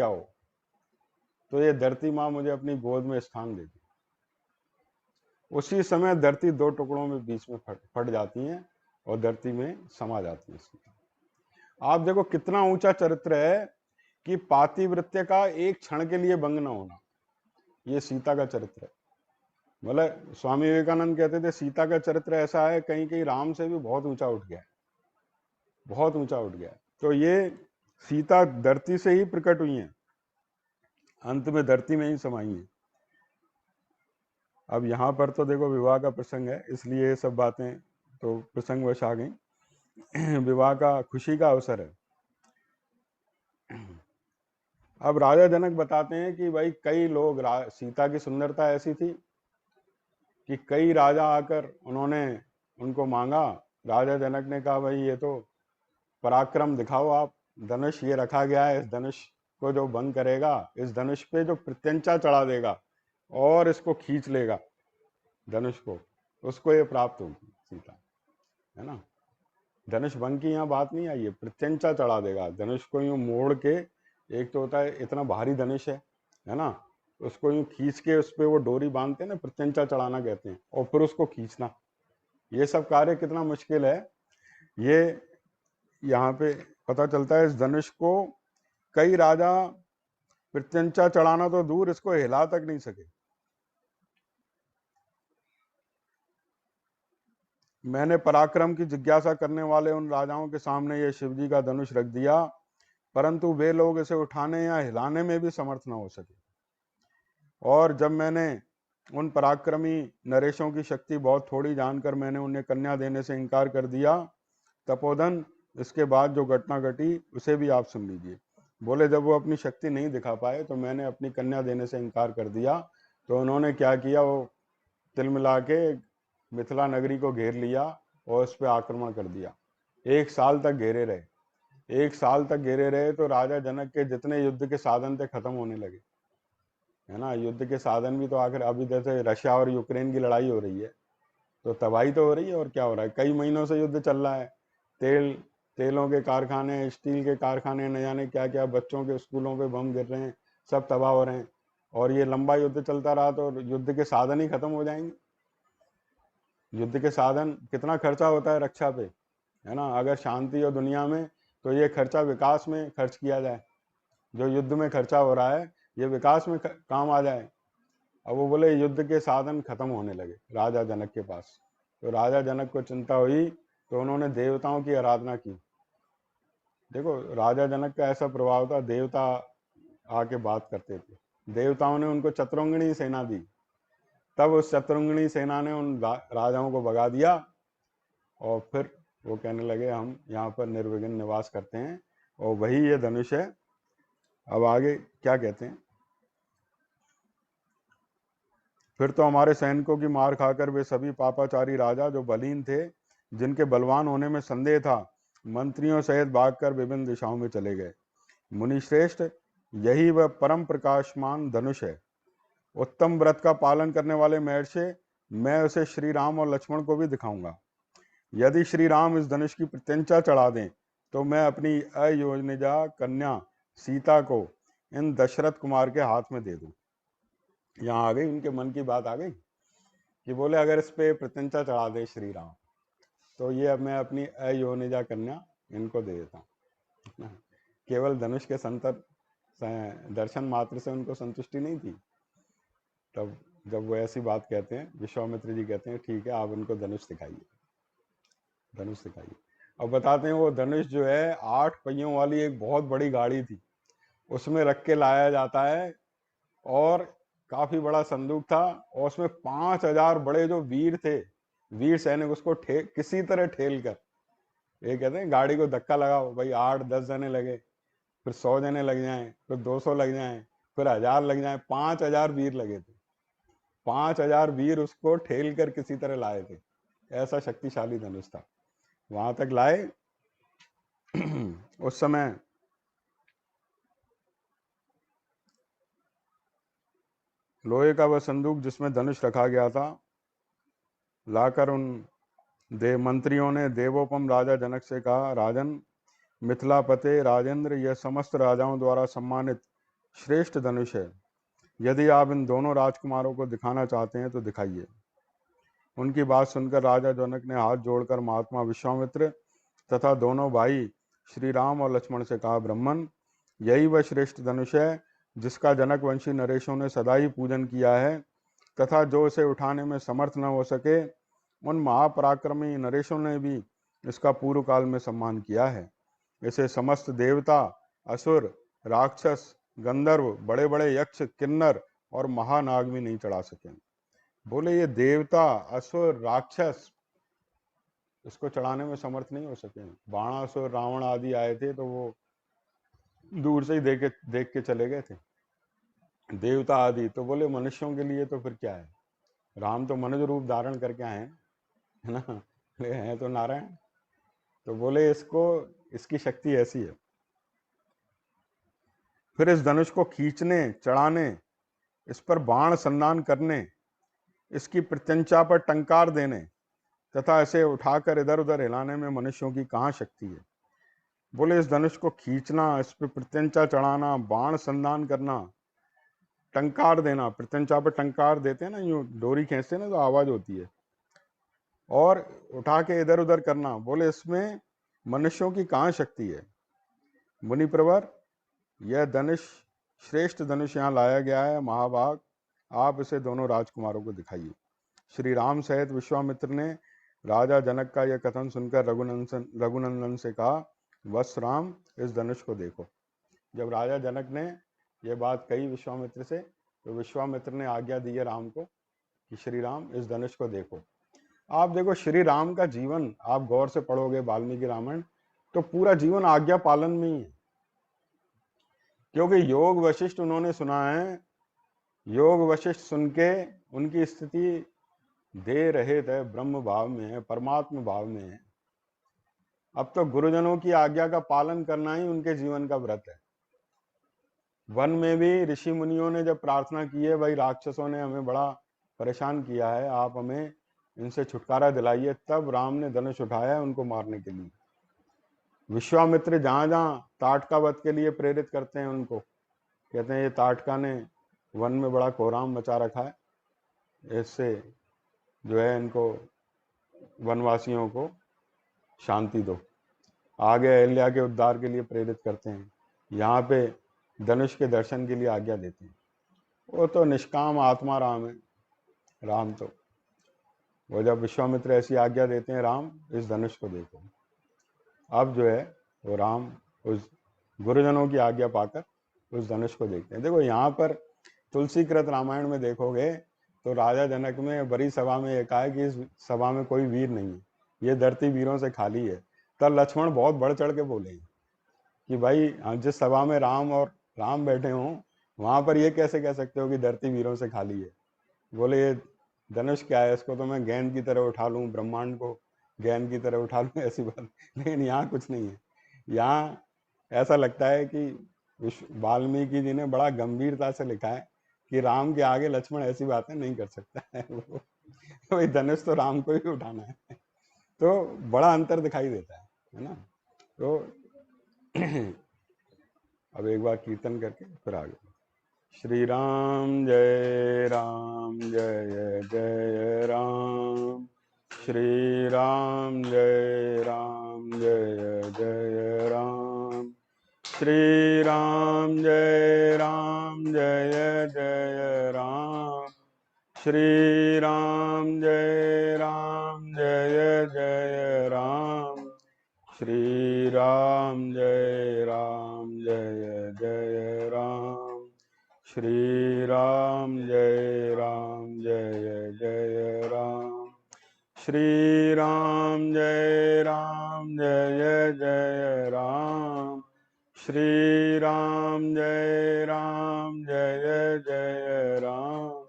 हो, तो ये धरती माँ मुझे अपनी गोद में स्थान देती। उसी समय धरती दो टुकड़ों में बीच में फट जाती हैं और धरती में समा जाती है सीता। आप देखो कितना ऊंचा चरित्र है कि पातिव्रत्य का एक क्षण के लिए भंग न होना, ये सीता का चरित्र है। मतलब स्वामी विवेकानंद कहते थे सीता का चरित्र ऐसा है कहीं कहीं राम से भी बहुत ऊंचा उठ गया है, बहुत ऊंचा उठ गया है। तो ये सीता धरती से ही प्रकट हुई हैं, अंत में धरती में ही समाई हैं। अब यहाँ पर तो देखो विवाह का प्रसंग है, इसलिए ये सब बातें तो प्रसंगवश आ गई। विवाह का खुशी का अवसर है। अब राजा जनक बताते हैं कि भाई कई लोग, सीता की सुंदरता ऐसी थी कि कई राजा आकर उन्होंने उनको मांगा। राजा जनक ने कहा भाई ये तो पराक्रम दिखाओ आप, धनुष ये रखा गया है, इस धनुष को जो भंग करेगा, इस धनुष पे जो प्रत्यंचा चढ़ा देगा और इसको खींच लेगा धनुष को, उसको ये प्राप्त होगी सीता, है ना। धनुष भंग की यहाँ बात नहीं आई है, प्रत्यंचा चढ़ा देगा धनुष को यूं मोड़ के। एक तो होता है इतना भारी धनुष है ना, उसको यूं खींच के उस पर वो डोरी बांधते हैं ना, प्रत्यंचा चढ़ाना कहते हैं, और फिर उसको खींचना, ये सब कार्य कितना मुश्किल है, ये यहाँ पे पता चलता है। इस धनुष को कई राजा प्रत्यंचा चढ़ाना तो दूर, इसको हिला तक नहीं सके। मैंने पराक्रम की जिज्ञासा करने वाले उन राजाओं के सामने ये शिवजी का धनुष रख दिया, परंतु वे लोग इसे उठाने या हिलाने में भी समर्थ न हो सके। और जब मैंने उन पराक्रमी नरेशों की शक्ति बहुत थोड़ी जानकर मैंने उन्हें कन्या देने से इनकार कर दिया, तपोधन इसके बाद जो घटना घटी उसे भी आप सुन लीजिए। बोले जब वो अपनी शक्ति नहीं दिखा पाए तो मैंने अपनी कन्या देने से इनकार कर दिया, तो उन्होंने क्या किया, वो तिल मिला के मिथिला नगरी को घेर लिया और उस पर आक्रमण कर दिया। 1 साल तक घेरे रहे, 1 साल तक घेरे रहे। तो राजा जनक के जितने युद्ध के साधन थे खत्म होने लगे, है ना। युद्ध के साधन भी तो आखिर, अभी जैसे रशिया और यूक्रेन की लड़ाई हो रही है तो तबाही तो हो रही है, और क्या हो रहा है, कई महीनों से युद्ध चल रहा है। तेलों के कारखाने, स्टील के कारखाने, न जाने क्या क्या, बच्चों के स्कूलों पे बम गिर रहे हैं, सब तबाह हो रहे हैं। और ये लंबा युद्ध चलता रहा तो युद्ध के साधन ही खत्म हो जाएंगे। युद्ध के साधन, कितना खर्चा होता है रक्षा पे, है ना। अगर शांति हो दुनिया में तो ये खर्चा विकास में खर्च किया जाए। जो युद्ध में खर्चा हो रहा है ये विकास में काम आ जाए। अब वो बोले युद्ध के साधन खत्म होने लगे राजा जनक के पास। तो राजा जनक को चिंता हुई तो उन्होंने देवताओं की आराधना की। देखो राजा जनक का ऐसा प्रभाव था, देवता आके बात करते थे। देवताओं ने उनको चतुरंगिणी सेना दी। तब उस चतुरंगिणी सेना ने उन राजाओं को भगा दिया और फिर वो कहने लगे हम यहाँ पर निर्विघ्न निवास करते हैं, और वही ये धनुष है। अब आगे क्या कहते हैं, फिर तो हमारे सैनिकों की मार खाकर वे सभी पापाचारी राजा जो बलहीन थे, जिनके बलवान होने में संदेह था, मंत्रियों सहित भागकर विभिन्न दिशाओं में चले गए। मुनिश्रेष्ठ, यही वह परम प्रकाशमान धनुष है। उत्तम व्रत का पालन करने वाले महर्षि, मैं उसे श्री राम और लक्ष्मण को भी दिखाऊंगा। यदि श्री राम इस धनुष की प्रत्यंचा चढ़ा दें तो मैं अपनी अयोनिजा कन्या सीता को इन दशरथ कुमार के हाथ में दे दूं। यहाँ आ गई उनके मन की बात आ गई कि बोले अगर इस पे प्रत्यंचा चढ़ा दे श्री राम तो ये अब मैं अपनी अयोनिजा कन्या इनको दे देता हूँ। केवल धनुष के दर्शन मात्र से उनको संतुष्टि नहीं थी। तब जब वो ऐसी बात कहते हैं, विश्वामित्र जी कहते हैं ठीक है आप उनको धनुष दिखाइए, धनुष दिखाइए। अब बताते हैं वो धनुष जो है 8 पहियों वाली एक बहुत बड़ी गाड़ी थी, उसमें रख के लाया जाता है, और काफी बड़ा संदूक था, और उसमें 5000 बड़े जो वीर थे, वीर सैनिक उसको किसी तरह ठेल कर, ये कहते हैं गाड़ी को धक्का लगाओ भाई, 8-10 जने लगे, फिर 100 जने लग जाएं, फिर 200 लग जाएं, फिर 1000 लग जाएं, 5000 वीर लगे थे। 5000 वीर उसको ठेल कर किसी तरह लाए थे। ऐसा शक्तिशाली धनुष था, वहां तक लाए। उस समय लोहे का वह संदूक जिसमें धनुष रखा गया था लाकर उन मंत्रियों ने देवोपम राजा जनक से कहा, राजन मिथिलापते राजेंद्र, यह समस्त राजाओं द्वारा सम्मानित श्रेष्ठ धनुष है। यदि आप इन दोनों राजकुमारों को दिखाना चाहते हैं तो दिखाइए। उनकी बात सुनकर राजा जनक ने हाथ जोड़कर महात्मा विश्वामित्र तथा दोनों भाई श्री राम और लक्ष्मण से कहा, ब्रह्मन, यही वह श्रेष्ठ धनुष है जिसका जनक वंशी नरेशों ने सदा ही पूजन किया है, तथा जो इसे उठाने में समर्थ न हो सके उन महापराक्रमी नरेशों ने भी इसका पूर्व काल में सम्मान किया है। इसे समस्त देवता, असुर, राक्षस, गंधर्व, बड़े बड़े यक्ष, किन्नर और महानाग भी नहीं चढ़ा सके। बोले ये देवता, असुर, राक्षस इसको चढ़ाने में समर्थ नहीं हो सके। बाणासुर, रावण आदि आए थे तो वो दूर से ही देख के चले गए थे। देवता आदि तो बोले मनुष्यों के लिए तो फिर क्या है, राम तो मनुष्य रूप धारण करके आए हैं, है ना, हैं तो नारायण। तो बोले इसको, इसकी शक्ति ऐसी है। फिर इस धनुष को खींचने, चढ़ाने, इस पर बाण संधान करने, इसकी प्रत्यंचा पर टंकार देने तथा इसे उठाकर इधर उधर हिलाने में मनुष्यों की कहाँ शक्ति है। बोले इस धनुष को खींचना, इस पर प्रत्यंचा चढ़ाना, बाण संधान करना, टंकार देना, प्रत्यंचा पर टंकार देते हैं ना, यूं डोरी खींचते ना तो आवाज होती है, और उठा के इधर उधर करना, बोले इसमें मनुष्यों की कहाँ शक्ति है। मुनि प्रवर, यह धनुष श्रेष्ठ धनुष यहाँ लाया गया है महाभाग, आप इसे दोनों राजकुमारों को दिखाइए। श्री राम सहित विश्वामित्र ने राजा जनक का यह कथन सुनकर रघुनंदन से कहा, वत्स राम, इस धनुष को देखो। जब राजा जनक ने यह बात कही विश्वामित्र से, तो विश्वामित्र ने आज्ञा दी है राम को कि श्री राम इस धनुष को देखो। आप देखो श्री राम का जीवन आप गौर से पढ़ोगे वाल्मीकि रामायण, तो पूरा जीवन आज्ञा पालन में ही है। क्योंकि योग वशिष्ठ उन्होंने सुना है, योग वशिष्ठ सुन के उनकी स्थिति दे रहे थे, ब्रह्म भाव में है, परमात्मा भाव में है। अब तो गुरुजनों की आज्ञा का पालन करना ही उनके जीवन का व्रत है। वन में भी ऋषि मुनियों ने जब प्रार्थना की है, भाई राक्षसों ने हमें बड़ा परेशान किया है, आप हमें इनसे छुटकारा दिलाइए, तब राम ने धनुष उठाया उनको मारने के लिए। विश्वामित्र जहां जहां ताटका वध के लिए प्रेरित करते हैं उनको, कहते हैं ये ताटका ने वन में बड़ा कोहराम मचा रखा है, इससे जो है इनको वनवासियों को शांति दो। आगे अहिल्या के उद्धार के लिए प्रेरित करते हैं, यहाँ पे धनुष के दर्शन के लिए आज्ञा देते हैं। वो तो निष्काम आत्मा राम है। राम तो वो जब विश्वामित्र ऐसी आज्ञा देते हैं, राम इस धनुष को देखो, अब जो है वो राम उस गुरुजनों की आज्ञा पाकर उस धनुष को देखते हैं। देखो यहाँ पर तुलसीकृत रामायण में देखोगे तो राजा जनक में बड़ी सभा में एक है कि इस सभा में कोई वीर नहीं है, ये धरती वीरों से खाली है। तब लक्ष्मण बहुत बढ़ चढ़ के बोले कि भाई जिस सभा में राम और राम बैठे हों वहां पर ये कैसे कह सकते हो कि धरती वीरों से खाली है। बोले ये धनुष क्या है, इसको तो मैं गेंद की तरह उठा लूं, ब्रह्मांड को गेंद की तरह उठा लूं, ऐसी बात। लेकिन यहाँ कुछ नहीं है। यहाँ ऐसा लगता है कि वाल्मीकि जी ने बड़ा गंभीरता से लिखा है कि राम के आगे लक्ष्मण ऐसी बातें नहीं कर सकता है। वो धनुष तो राम को ही उठाना है। तो बड़ा अंतर दिखाई देता है ना। तो अब एक बार कीर्तन करके फिर आगे। श्री राम जय जय राम, श्री राम जय जय राम, श्री राम जय जय राम, श्री राम जय जय राम, श्री राम जय जय राम, श्री राम जय जय राम, श्री राम जय जय राम, श्री राम जय जय राम,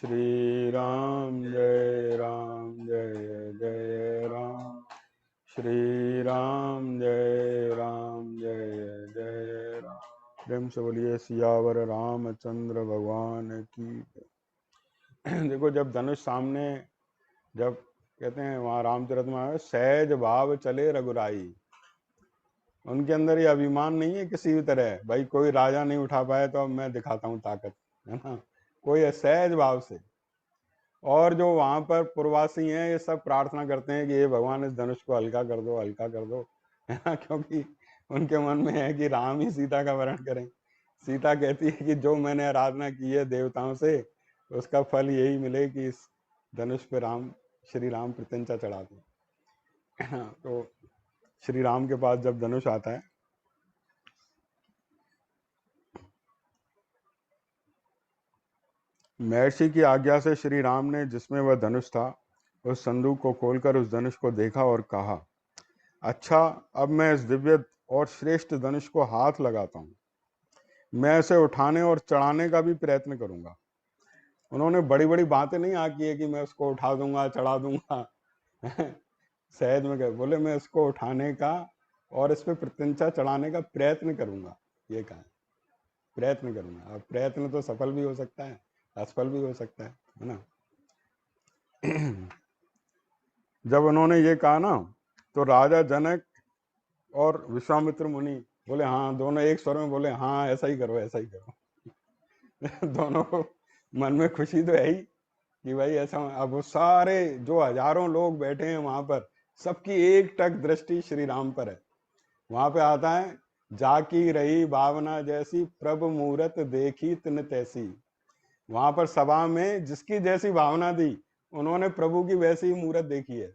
श्री राम जय जय राम, श्री राम जय जय राम। प्रेम से बोलिए सियावर रामचंद्र भगवान की। देखो जब धनुष सामने, जब कहते हैं वहां रामचरित में सहज भाव चले रघुराई, उनके अंदर ये अभिमान नहीं है किसी भी तरह, भाई कोई राजा नहीं उठा पाया तो अब मैं दिखाता हूँ ताकत, है ना। कोई सहज भाव से। और जो वहां पर पूर्ववासी हैं ये सब प्रार्थना करते हैं कि ये भगवान इस धनुष को हल्का कर दो, हल्का कर दो, है ना। क्योंकि उनके मन में है कि राम ही सीता का वरण करें। सीता कहती है कि जो मैंने आराधना की है देवताओं से उसका फल यही मिले कि इस धनुष पे राम श्री राम प्रत्यंचा चढ़ा दें। तो श्री राम के पास जब धनुष आता है, महर्षि की आज्ञा से श्री राम ने जिसमें वह धनुष था उस संदूक को खोलकर उस धनुष को देखा और कहा, अच्छा अब मैं इस दिव्य और श्रेष्ठ धनुष को हाथ लगाता हूँ, मैं इसे उठाने और चढ़ाने का भी प्रयत्न करूंगा। उन्होंने बड़ी बड़ी बातें नहीं आकी है कि मैं उसको उठा दूंगा, चढ़ा दूंगा। सहज में कहे, बोले मैं इसको उठाने का और इस पे प्रत्यंचा चढ़ाने का प्रयत्न करूंगा, ये कहा प्रयत्न करूंगा। अब प्रयत्न तो सफल भी हो सकता है, असफल भी हो सकता है ना। जब उन्होंने ये कहा ना तो राजा जनक और विश्वामित्र मुनि बोले हाँ, दोनों एक स्वर में बोले हाँ ऐसा ही करो, ऐसा ही करो। दोनों को मन में खुशी तो है ही कि भाई ऐसा। अब वो सारे जो हजारों लोग बैठे हैं वहां पर, सबकी एक टक दृष्टि श्री राम पर है। वहां पे आता है, जाकी रही भावना जैसी प्रभु मूरत देखी तिन तैसी। वहां पर सभा में जिसकी जैसी भावना थी उन्होंने प्रभु की वैसी ही मूरत देखी है।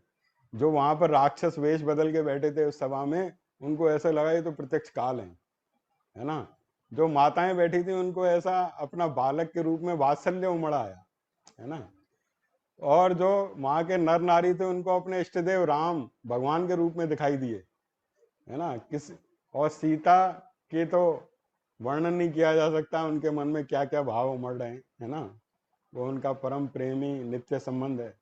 जो वहां पर राक्षस वेश बदल के बैठे थे उस सभा में, उनको ऐसा लगा ये तो प्रत्यक्ष काल है ना। जो माताएं बैठी थी उनको ऐसा अपना बालक के रूप में वात्सल्य उमड़ा आया, है ना। और जो वहां के नर नारी थे उनको अपने इष्ट देव राम भगवान के रूप में दिखाई दिए, है ना। और सीता के तो वर्णन नहीं किया जा सकता, उनके मन में क्या क्या भाव उमड़ रहे हैं, है ना। वो उनका परम प्रेमी नित्य संबंध है।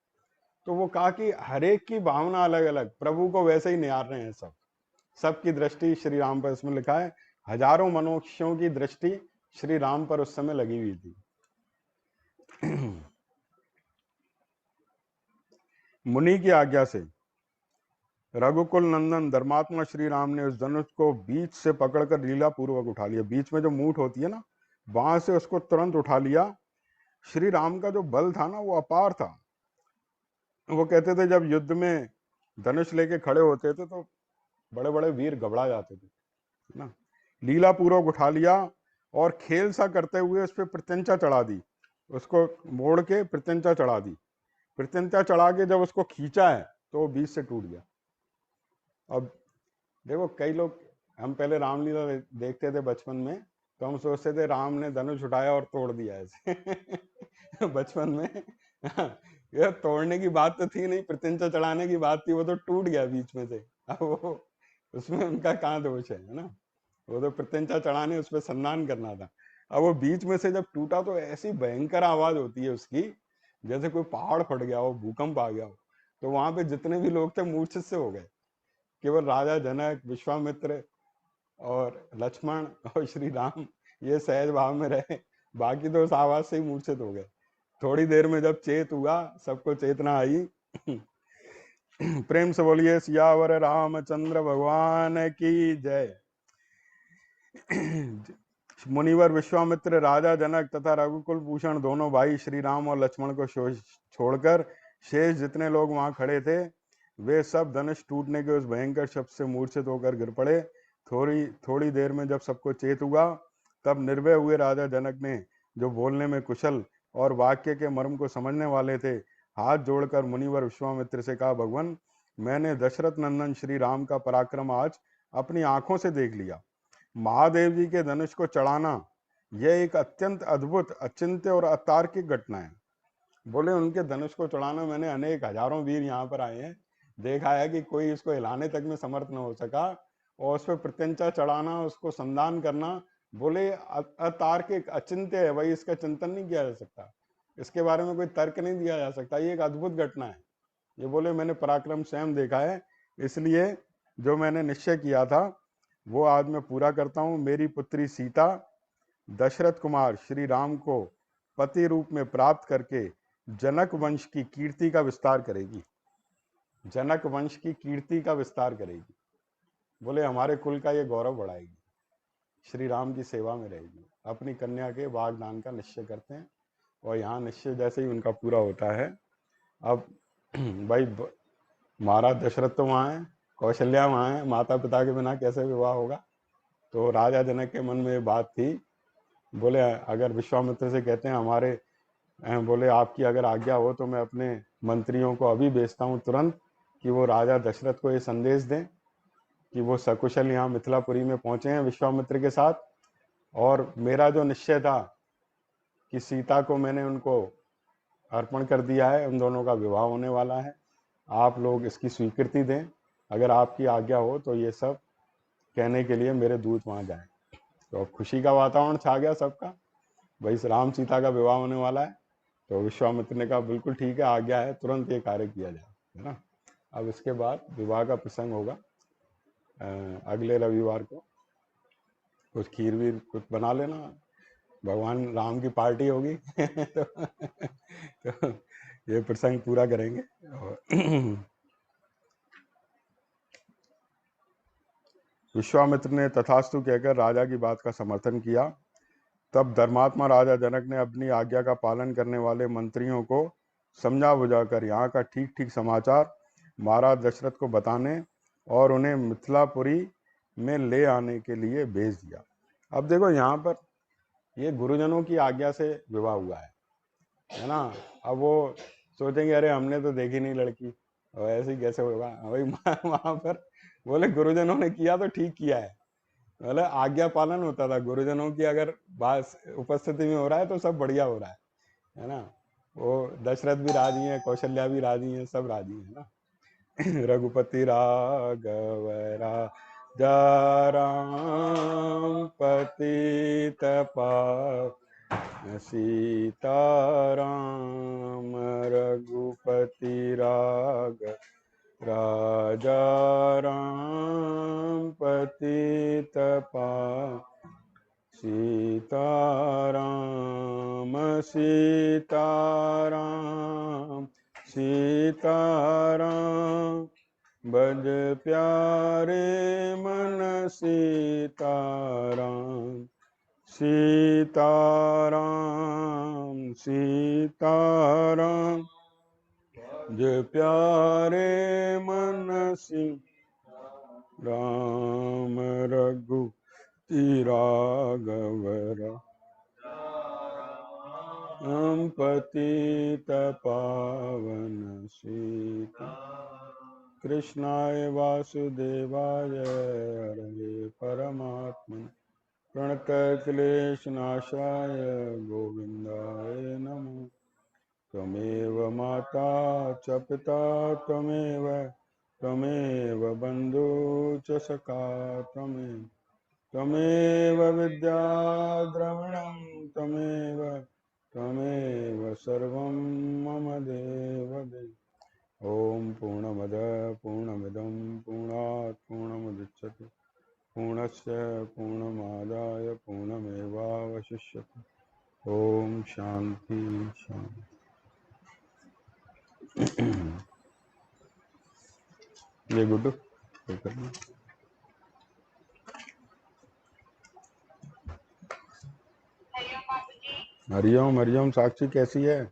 तो वो कहा कि हर एक की भावना अलग अलग, प्रभु को वैसे ही निहार रहे हैं सब, सबकी दृष्टि श्री राम पर। इसमें लिखा है हजारों मनुष्यों की दृष्टि श्री राम पर उस समय लगी हुई थी। मुनि की आज्ञा से रघुकुल नंदन धर्मात्मा श्री राम ने उस धनुष को बीच से पकड़कर लीला पूर्वक उठा लिया। बीच में जो मूठ होती है ना, वहां से उसको तुरंत उठा लिया। श्री राम का जो बल था ना वो अपार था। वो कहते थे जब युद्ध में धनुष लेके खड़े होते थे तो बड़े बड़े वीर घबरा जाते थे, है ना। लीला पूर्वक उठा लिया और खेल सा करते हुए उस पर प्रत्यंचा चढ़ा दी, उसको मोड़ के प्रत्यंचा चढ़ा दी। प्रत्यंचा चढ़ा के जब उसको खींचा है तो वो बीच से टूट गया। अब देखो कई लोग, हम पहले रामलीला देखते थे बचपन में, तो हम सोचते थे राम ने धनुष उठाया और तोड़ दिया ऐसे बचपन में ये तोड़ने की बात तो थी नहीं, प्रत्यंचा चढ़ाने की बात थी, वो तो टूट गया बीच में से। अब वो उसमें उनका कहाँ दोष है ना। वो तो प्रत्यंचा चढ़ाने, उस पर संधान करना था। अब वो बीच में से जब टूटा तो ऐसी भयंकर आवाज होती है उसकी, जैसे कोई पहाड़ फट गया हो, भूकंप आ गया हो। तो वहां पे जितने भी लोग थे मूर्छित से हो गए। केवल राजा जनक, विश्वामित्र और लक्ष्मण और श्री राम ये सहज भाव में रहे, बाकी तो उस आवाज से ही मूर्छित हो गए। थोड़ी देर में जब चेत हुआ, सबको चेतना आई। प्रेम से बोलिए सियावर रामचंद्र भगवान की जय। मुनिवर विश्वामित्र, राजा जनक तथा रघुकुल भूषण दोनों भाई श्री राम और लक्ष्मण को छोड़कर शेष जितने लोग वहां खड़े थे, वे सब धनुष टूटने के उस भयंकर शब्द से मूर्छित होकर गिर पड़े। थोड़ी थोड़ी देर में जब सबको चेत हुआ, तब निर्भय हुए राजा जनक ने, जो बोलने में कुशल और वाक्य के मर्म को समझने वाले थे, हाथ जोड़कर मुनिवर विश्वामित्र से कहा, भगवान, मैंने दशरथ नंदन श्री राम का पराक्रम आज अपनी आंखों से देख लिया। महादेव जी के धनुष को चढ़ाना यह एक अत्यंत अद्भुत, अचिंत्य और अतार्किक घटना है। बोले उनके धनुष को चढ़ाना, मैंने अनेक हजारों वीर यहाँ पर आए हैं, देखा है कि कोई इसको हिलाने तक में समर्थ न हो सका, और उस पर प्रत्यंचा चढ़ाना, उसको संधान करना, बोले अतार्किक, अचिंत्य है भाई, इसका चिंतन नहीं किया जा सकता, इसके बारे में कोई तर्क नहीं दिया जा सकता, ये एक अद्भुत घटना है। ये बोले मैंने पराक्रम स्वयं देखा है, इसलिए जो मैंने निश्चय किया था वो आज मैं पूरा करता हूं। मेरी पुत्री सीता दशरथ कुमार श्री राम को पति रूप में प्राप्त करके जनक वंश की कीर्ति का विस्तार करेगी, जनक वंश की कीर्ति का विस्तार करेगी। बोले हमारे कुल का ये गौरव बढ़ाएगी, श्री राम की सेवा में रहेगी। अपनी कन्या के वागदान का निश्चय करते हैं, और यहाँ निश्चय जैसे ही उनका पूरा होता है, अब भाई महाराज दशरथ तो वहाँ है, कौशल्या वहाँ है, माता पिता के बिना कैसे विवाह होगा। तो राजा जनक के मन में ये बात थी। बोले अगर विश्वामित्र से कहते हैं हमारे, बोले आपकी अगर आज्ञा हो तो मैं अपने मंत्रियों को अभी भेजता हूँ तुरंत, कि वो राजा दशरथ को ये संदेश दें कि वो सकुशल यहाँ मिथिलापुरी में पहुंचे हैं विश्वामित्र के साथ। और मेरा जो निश्चय था कि सीता को मैंने उनको अर्पण कर दिया है, उन दोनों का विवाह होने वाला है, आप लोग इसकी स्वीकृति दें। अगर आपकी आज्ञा हो तो ये सब कहने के लिए मेरे दूत वहां जाएं। तो अब खुशी का वातावरण छा गया सबका, भाई राम सीता का विवाह होने वाला है। तो विश्वामित्र ने कहा बिल्कुल ठीक है, आज्ञा है, तुरंत ये कार्य किया जाए, है ना। अब इसके बाद विवाह का प्रसंग होगा अगले रविवार को। कुछ खीर वीर कुछ बना लेना, भगवान राम की पार्टी होगी तो ये प्रसंग पूरा करेंगे। विश्वामित्र ने तथास्तु कहकर राजा की बात का समर्थन किया। तब धर्मात्मा राजा जनक ने अपनी आज्ञा का पालन करने वाले मंत्रियों को समझा बुझाकर यहाँ का ठीक ठीक समाचार महाराज दशरथ को बताने और उन्हें मिथिलापुरी में ले आने के लिए भेज दिया। अब देखो यहाँ पर ये गुरुजनों की आज्ञा से विवाह हुआ है ना। अब वो सोचेंगे अरे हमने तो देखी नहीं लड़की, और ऐसे ही कैसे होगा भाई। वहां पर बोले गुरुजनों ने किया तो ठीक किया है, मतलब आज्ञा पालन होता था गुरुजनों की, अगर बात उपस्थिति में हो रहा है तो सब बढ़िया हो रहा है ना। वो दशरथ भी राजी है, कौशल्या भी राजी है, सब राजी है ना। रघुपति राघव राजा राम पतित पावन सीताराम। रघुपति राघव राजा राम पतित पावन सीताराम। सीताराम सीताराम बज प्यारे मन सीताराम। सीताराम सीताराम जय प्यारे मन सिंह राम रघुपति राघव राम पतित पावन सीता कृष्णाय वासुदेवाय हरे परमात्मने प्रणतक्लेशनाशाय गोविन्दाय नमः। त्वमेव माता च पिता त्वमेव बन्धु च सखा त्वमेव विद्या द्रविणं त्वमेव सर्वं मम देवदेव। ॐ पूर्णमद पूर्णमिदं पूर्णात् पूर्णमुदच्यते पूर्णस्य पूर्णमादाय पूर्णमेवावशिष्यते। ॐ शान्ति शान्ति। ये गुड्डू हरिओम हरिओम। साक्षी कैसी है?